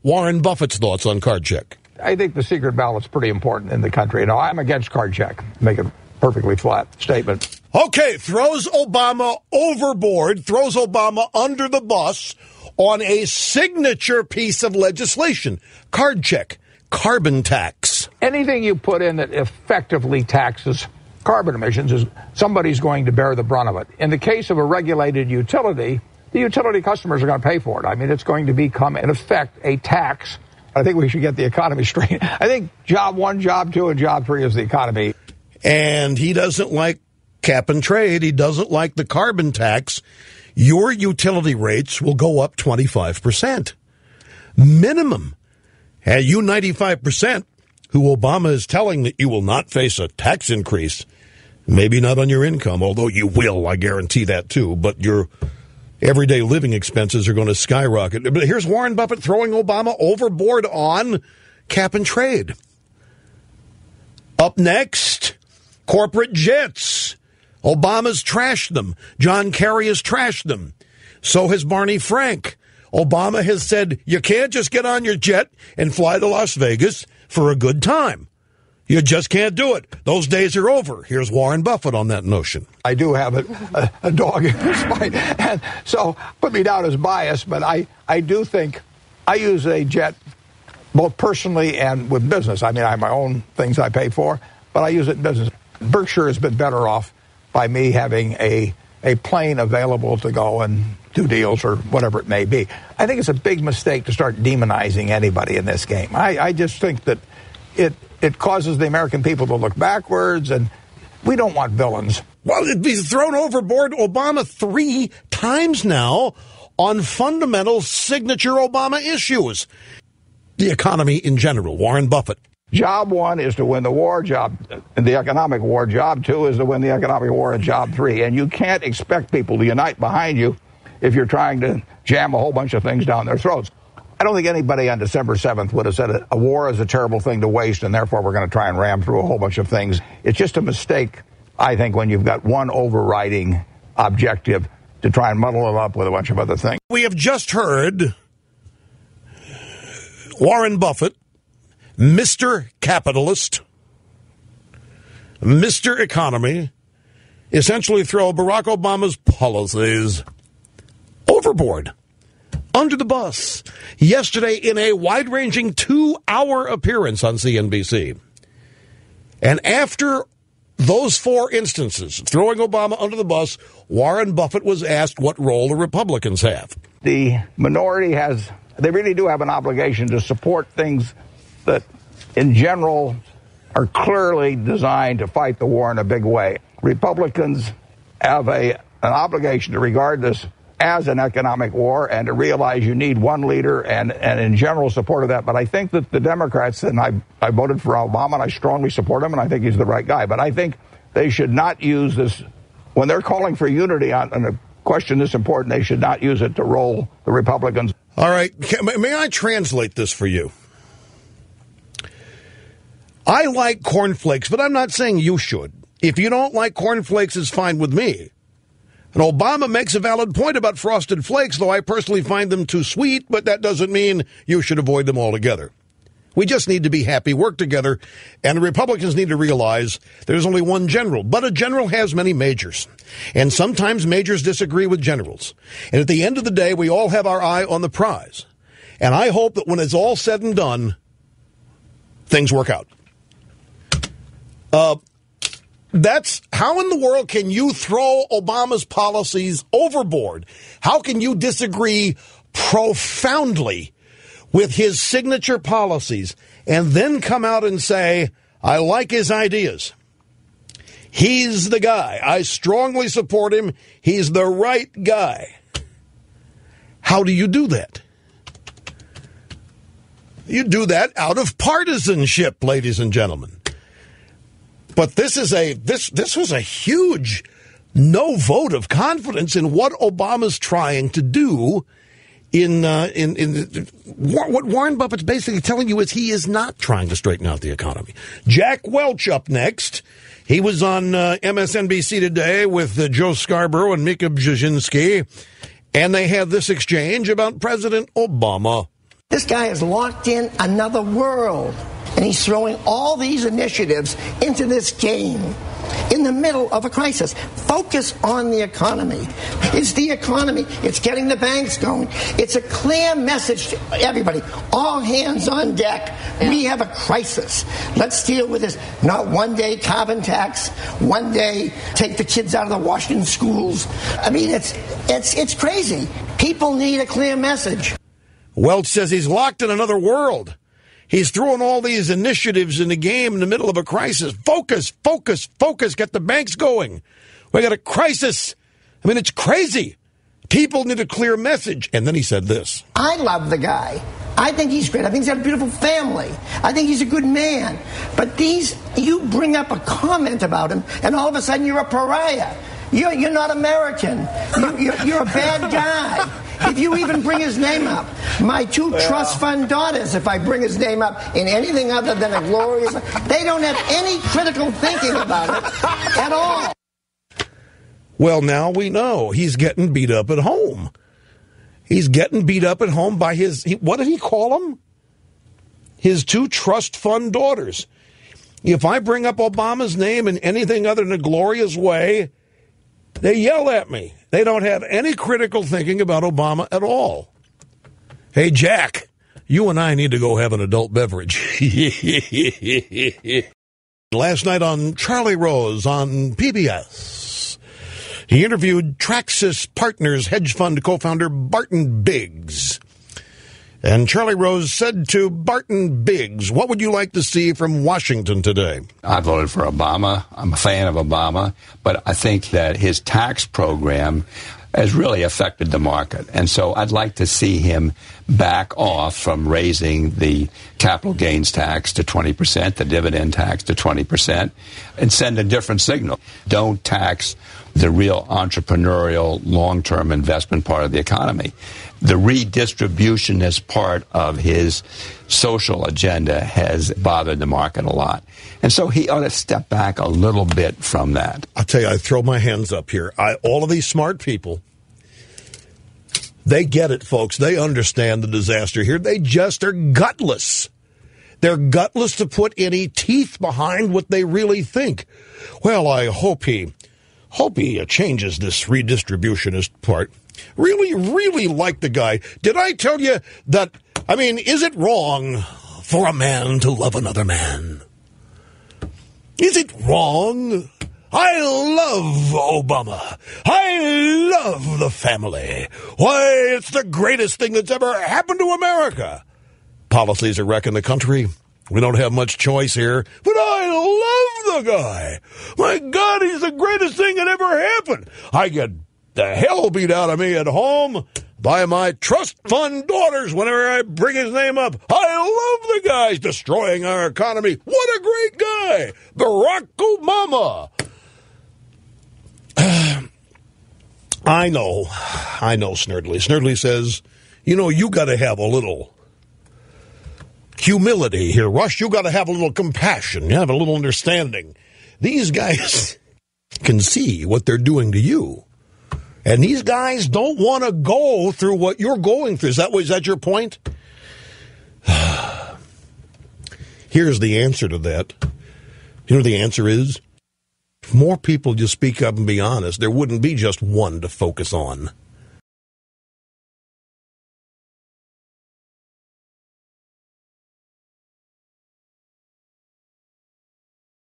Warren Buffett's thoughts on card check. I think the secret ballot's pretty important in the country. You know, I'm against card check. Make a perfectly flat statement. Okay, throws Obama overboard, throws Obama under the bus on a signature piece of legislation. Card check, carbon tax. Anything you put in that effectively taxes carbon emissions, is somebody's going to bear the brunt of it. In the case of a regulated utility, the utility customers are going to pay for it. I mean, it's going to become, in effect, a tax. I think we should get the economy straight. I think job 1, job 2, and job 3 is the economy. And he doesn't like cap and trade. He doesn't like the carbon tax. Your utility rates will go up 25%. Minimum. And you 95%, who Obama is telling that you will not face a tax increase, maybe not on your income, although you will, I guarantee that too, but your everyday living expenses are going to skyrocket. But here's Warren Buffett throwing Obama overboard on cap and trade. Up next, corporate jets. Obama's trashed them. John Kerry has trashed them. So has Barney Frank. Obama has said you can't just get on your jet and fly to Las Vegas for a good time. You just can't do it. Those days are over. Here's Warren Buffett on that notion. I do have a dog in this fight, and so put me down as biased, but I do think I use a jet both personally and with business. I mean, I have my own things I pay for, but I use it in business. Berkshire has been better off by me having a plane available to go and do deals or whatever it may be. I think it's a big mistake to start demonizing anybody in this game. I just think that it causes the American people to look backwards, and we don't want villains. Well, he's thrown overboard Obama 3 times now on fundamental signature Obama issues. The economy in general. Warren Buffett. Job 1 is to win the war, the economic war. Job 2 is to win the economic war, and job 3. And you can't expect people to unite behind you if you're trying to jam a whole bunch of things down their throats. I don't think anybody on December 7th would have said a war is a terrible thing to waste, and therefore we're going to try and ram through a whole bunch of things. It's just a mistake, I think, when you've got one overriding objective to try and muddle it up with a bunch of other things. We have just heard Warren Buffett, Mr. Capitalist, Mr. Economy, essentially throw Barack Obama's policies overboard, under the bus, yesterday in a wide-ranging 2-hour appearance on CNBC. And after those 4 instances, throwing Obama under the bus, Warren Buffett was asked what role the Republicans have. The minority they really do have an obligation to support things that, in general, are clearly designed to fight the war in a big way. Republicans have an obligation to regard this as an economic war and to realize you need one leader and in general support of that. But I think that the Democrats, and I voted for Obama and I strongly support him and I think he's the right guy, but I think they should not use this, when they're calling for unity on a question this important, they should not use it to roll the Republicans. All right, may I translate this for you? I like cornflakes, but I'm not saying you should. If you don't like cornflakes, it's fine with me. And Obama makes a valid point about Frosted Flakes, though I personally find them too sweet, but that doesn't mean you should avoid them altogether. We just need to be happy, work together, and the Republicans need to realize there's only one general, but a general has many majors. And sometimes majors disagree with generals. And at the end of the day, we all have our eye on the prize. And I hope that when it's all said and done, things work out. That's how in the world can you throw Obama's policies overboard? How can you disagree profoundly with his signature policies and then come out and say, I like his ideas. He's the guy. I strongly support him. He's the right guy. How do you do that? You do that out of partisanship, ladies and gentlemen. But this was a huge no vote of confidence in what Obama's trying to do. What Warren Buffett's basically telling you is he is not trying to straighten out the economy. Jack Welch up next. He was on MSNBC today with Joe Scarborough and Mika Brzezinski, and they had this exchange about President Obama. This guy is locked in another world, and he's throwing all these initiatives into this game in the middle of a crisis. Focus on the economy. It's the economy. It's getting the banks going. It's a clear message to everybody. All hands on deck. Yeah. We have a crisis. Let's deal with this. Not one day carbon tax, one day take the kids out of the Washington schools. I mean, it's crazy. People need a clear message. Welch says he's locked in another world. He's throwing all these initiatives in the game in the middle of a crisis. Focus, focus, focus. Get the banks going. We got a crisis. I mean, it's crazy. People need a clear message. And then he said this. I love the guy. I think he's great. I think he's got a beautiful family. I think he's a good man. But you bring up a comment about him, and all of a sudden you're a pariah. You're not American. You're a bad guy. If you even bring his name up. My two trust fund daughters, if I bring his name up in anything other than a glorious... They don't have any critical thinking about it at all. Well, now we know he's getting beat up at home. He's getting beat up at home by what did he call them? His two trust fund daughters. If I bring up Obama's name in anything other than a glorious way, they yell at me. They don't have any critical thinking about Obama at all. Hey, Jack, you and I need to go have an adult beverage. Last night on Charlie Rose on PBS, he interviewed Traxxas Partners hedge fund co-founder Barton Biggs. And Charlie Rose said to Barton Biggs, what would you like to see from Washington today? I voted for Obama. I'm a fan of Obama. But I think that his tax program has really affected the market. And so I'd like to see him back off from raising the capital gains tax to 20%, the dividend tax to 20%, and send a different signal. Don't tax the real entrepreneurial long-term investment part of the economy. The redistributionist part of his social agenda has bothered the market a lot. And so he ought to step back a little bit from that. I'll tell you, I throw my hands up here. All of these smart people, they get it, folks. They understand the disaster here. They just are gutless. They're gutless to put any teeth behind what they really think. Well, I hope he changes this redistributionist part. Really like the guy. Did I tell you that, I mean, is it wrong for a man to love another man? Is it wrong? I love Obama. I love the family. Why, it's the greatest thing that's ever happened to America. Policies are wrecking the country. We don't have much choice here, but I love the guy. My God, he's the greatest thing that ever happened. I get the hell beat out of me at home by my trust fund daughters whenever I bring his name up. I love the guy's destroying our economy. What a great guy, Barack Obama. I know, Snerdley. Snerdley says, you got to have a little humility here, Rush. You got to have a little compassion. You have a little understanding. These guys can see what they're doing to you. And these guys don't want to go through what you're going through. Is that your point? Here's the answer to that. You know what the answer is? If more people just speak up and be honest, there wouldn't be just one to focus on.